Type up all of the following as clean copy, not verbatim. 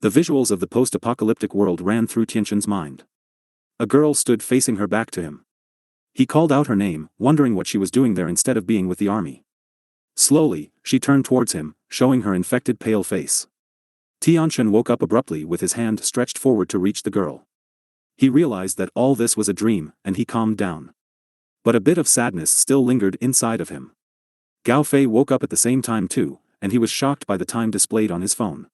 The visuals of the post-apocalyptic world ran through Tianchen's mind. A girl stood facing her back to him. He called out her name, wondering what she was doing there instead of being with the army. Slowly, she turned towards him, showing her infected pale face. Tianchen woke up abruptly with his hand stretched forward to reach the girl. He realized that all this was a dream, and he calmed down. But a bit of sadness still lingered inside of him. Gao Fei woke up at the same time too, and he was shocked by the time displayed on his phone.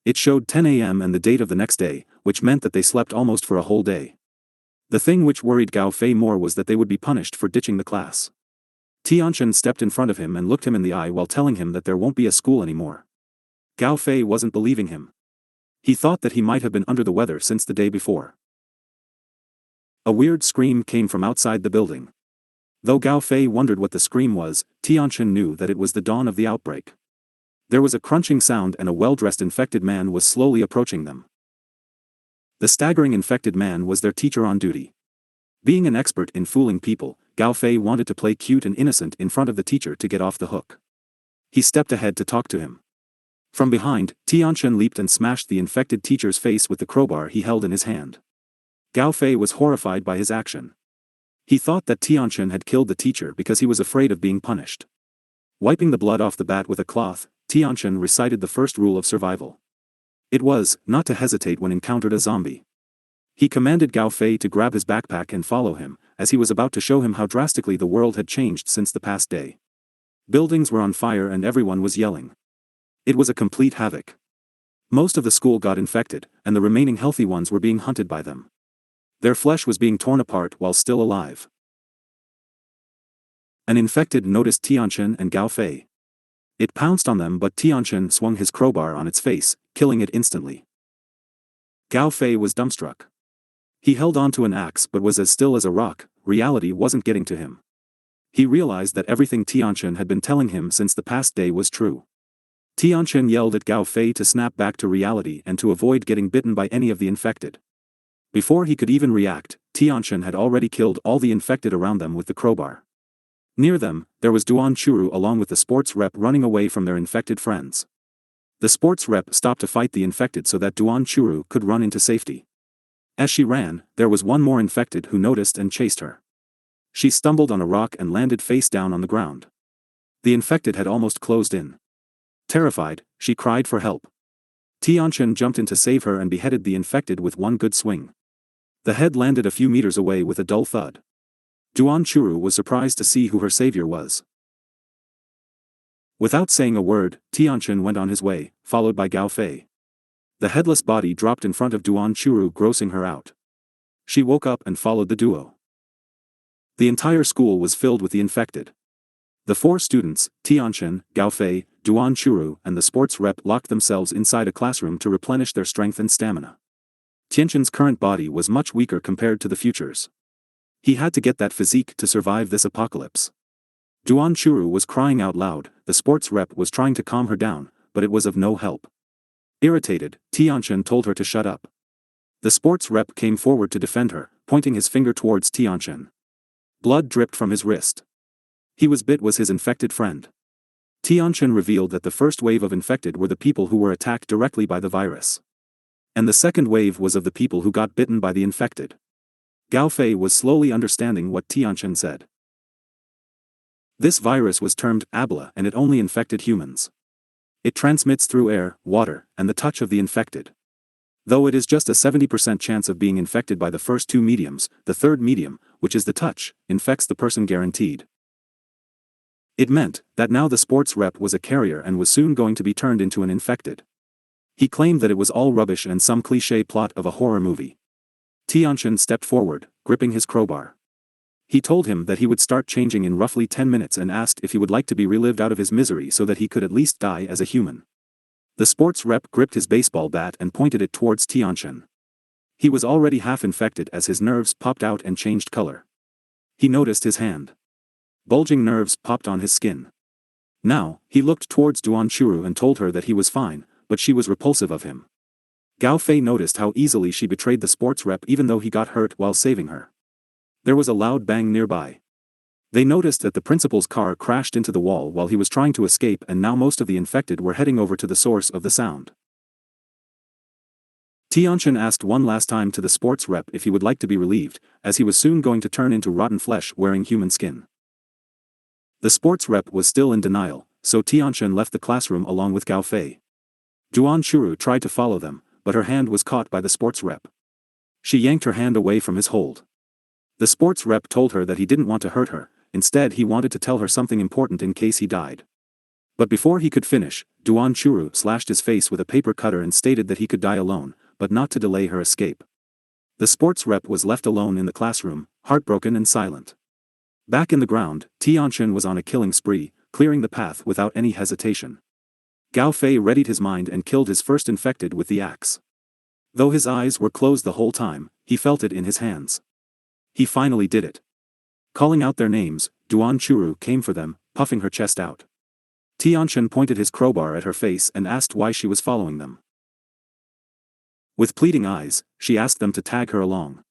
It showed 10 a.m. and the date of the next day, which meant that they slept almost for a whole day. The thing which worried Gao Fei more was that they would be punished for ditching the class. Tianchen stepped in front of him and looked him in the eye while telling him that there won't be a school anymore. Gao Fei wasn't believing him. He thought that he might have been under the weather since the day before. A weird scream came from outside the building. Though Gao Fei wondered what the scream was, Tianchen knew that it was the dawn of the outbreak. There was a crunching sound and a well-dressed infected man was slowly approaching them. The staggering infected man was their teacher on duty. Being an expert in fooling people, Gao Fei wanted to play cute and innocent in front of the teacher to get off the hook. He stepped ahead to talk to him. From behind, Tianchen leaped and smashed the infected teacher's face with the crowbar he held in his hand. Gao Fei was horrified by his action. He thought that Tianchen had killed the teacher because he was afraid of being punished. Wiping the blood off the bat with a cloth, Tianchen recited the first rule of survival. It was, not to hesitate when encountered a zombie. He commanded Gao Fei to grab his backpack and follow him, as he was about to show him how drastically the world had changed since the past day. Buildings were on fire and everyone was yelling. It was a complete havoc. Most of the school got infected, and the remaining healthy ones were being hunted by them. Their flesh was being torn apart while still alive. An infected noticed Tianchen and Gao Fei. It pounced on them but Tianchen swung his crowbar on its face, killing it instantly. Gao Fei was dumbstruck. He held on to an axe but was as still as a rock. Reality wasn't getting to him. He realized that everything Tianchen had been telling him since the past day was true. Tianchen yelled at Gao Fei to snap back to reality and to avoid getting bitten by any of the infected. Before he could even react, Tianchen had already killed all the infected around them with the crowbar. Near them, there was Duan Churu along with the sports rep running away from their infected friends. The sports rep stopped to fight the infected so that Duan Churu could run into safety. As she ran, there was one more infected who noticed and chased her. She stumbled on a rock and landed face down on the ground. The infected had almost closed in. Terrified, she cried for help. Tianchen jumped in to save her and beheaded the infected with one good swing. The head landed a few meters away with a dull thud. Duan Churu was surprised to see who her savior was. Without saying a word, Tianchen went on his way, followed by Gao Fei. The headless body dropped in front of Duan Churu, grossing her out. She woke up and followed the duo. The entire school was filled with the infected. The 4 students, Tianchen, Gao Fei, Duan Churu and the sports rep locked themselves inside a classroom to replenish their strength and stamina. Tianchen's current body was much weaker compared to the future's. He had to get that physique to survive this apocalypse. Duan Churu was crying out loud, the sports rep was trying to calm her down, but it was of no help. Irritated, Tianchen told her to shut up. The sports rep came forward to defend her, pointing his finger towards Tianchen. Blood dripped from his wrist. He was bit was his infected friend. Tianchen revealed that the first wave of infected were the people who were attacked directly by the virus. And the second wave was of the people who got bitten by the infected. Gao Fei was slowly understanding what Tianchen said. This virus was termed Abla and it only infected humans. It transmits through air, water, and the touch of the infected. Though it is just a 70% chance of being infected by the first 2 mediums, the third medium, which is the touch, infects the person guaranteed. It meant that now the sports rep was a carrier and was soon going to be turned into an infected. He claimed that it was all rubbish and some cliché plot of a horror movie. Tianchen stepped forward, gripping his crowbar. He told him that he would start changing in roughly 10 minutes and asked if he would like to be relived out of his misery so that he could at least die as a human. The sports rep gripped his baseball bat and pointed it towards Tianchen. He was already half infected as his nerves popped out and changed color. He noticed his hand. Bulging nerves popped on his skin. Now, he looked towards Duan Churu and told her that he was fine, but she was repulsive of him. Gao Fei noticed how easily she betrayed the sports rep even though he got hurt while saving her. There was a loud bang nearby. They noticed that the principal's car crashed into the wall while he was trying to escape and now most of the infected were heading over to the source of the sound. Tianchen asked one last time to the sports rep if he would like to be relieved, as he was soon going to turn into rotten flesh wearing human skin. The sports rep was still in denial, so Tianchen left the classroom along with Gao Fei. Duan Churu tried to follow them, but her hand was caught by the sports rep. She yanked her hand away from his hold. The sports rep told her that he didn't want to hurt her, instead he wanted to tell her something important in case he died. But before he could finish, Duan Churu slashed his face with a paper cutter and stated that he could die alone, but not to delay her escape. The sports rep was left alone in the classroom, heartbroken and silent. Back in the ground, Tianchen was on a killing spree, clearing the path without any hesitation. Gao Fei readied his mind and killed his first infected with the axe. Though his eyes were closed the whole time, he felt it in his hands. He finally did it. Calling out their names, Duan Churu came for them, puffing her chest out. Tianchen pointed his crowbar at her face and asked why she was following them. With pleading eyes, she asked them to tag her along.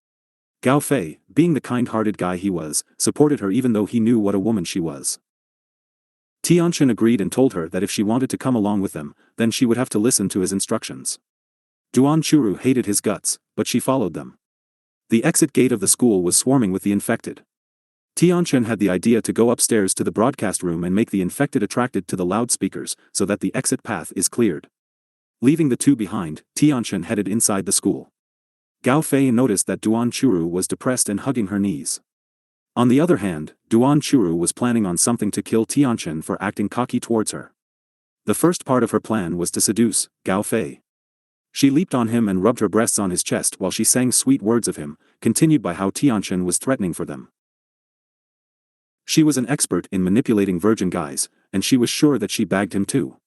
Gao Fei, being the kind-hearted guy he was, supported her even though he knew what a woman she was. Tianchen agreed and told her that if she wanted to come along with them, then she would have to listen to his instructions. Duan Churu hated his guts, but she followed them. The exit gate of the school was swarming with the infected. Tianchen had the idea to go upstairs to the broadcast room and make the infected attracted to the loudspeakers, so that the exit path is cleared. Leaving the two behind, Tianchen headed inside the school. Gao Fei noticed that Duan Churu was depressed and hugging her knees. On the other hand, Duan Churu was planning on something to kill Tianchen for acting cocky towards her. The first part of her plan was to seduce Gao Fei. She leaped on him and rubbed her breasts on his chest while she sang sweet words of him, continued by how Tianchen was threatening for them. She was an expert in manipulating virgin guys, and she was sure that she bagged him too.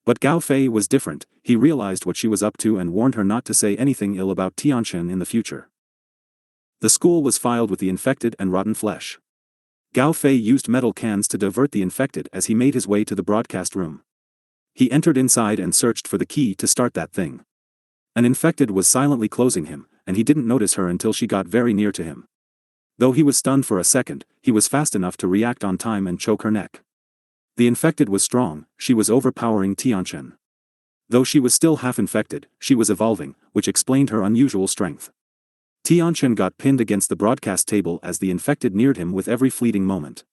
But Gao Fei was different. He realized what she was up to and warned her not to say anything ill about Tianchen in the future. The school was filled with the infected and rotten flesh. Gao Fei used metal cans to divert the infected as he made his way to the broadcast room. He entered inside and searched for the key to start that thing. An infected was silently closing him, and he didn't notice her until she got very near to him. Though he was stunned for a second, he was fast enough to react on time and choke her neck. The infected was strong, she was overpowering Tianchen. Though she was still half-infected, she was evolving, which explained her unusual strength. Tianchen got pinned against the broadcast table as the infected neared him with every fleeting moment.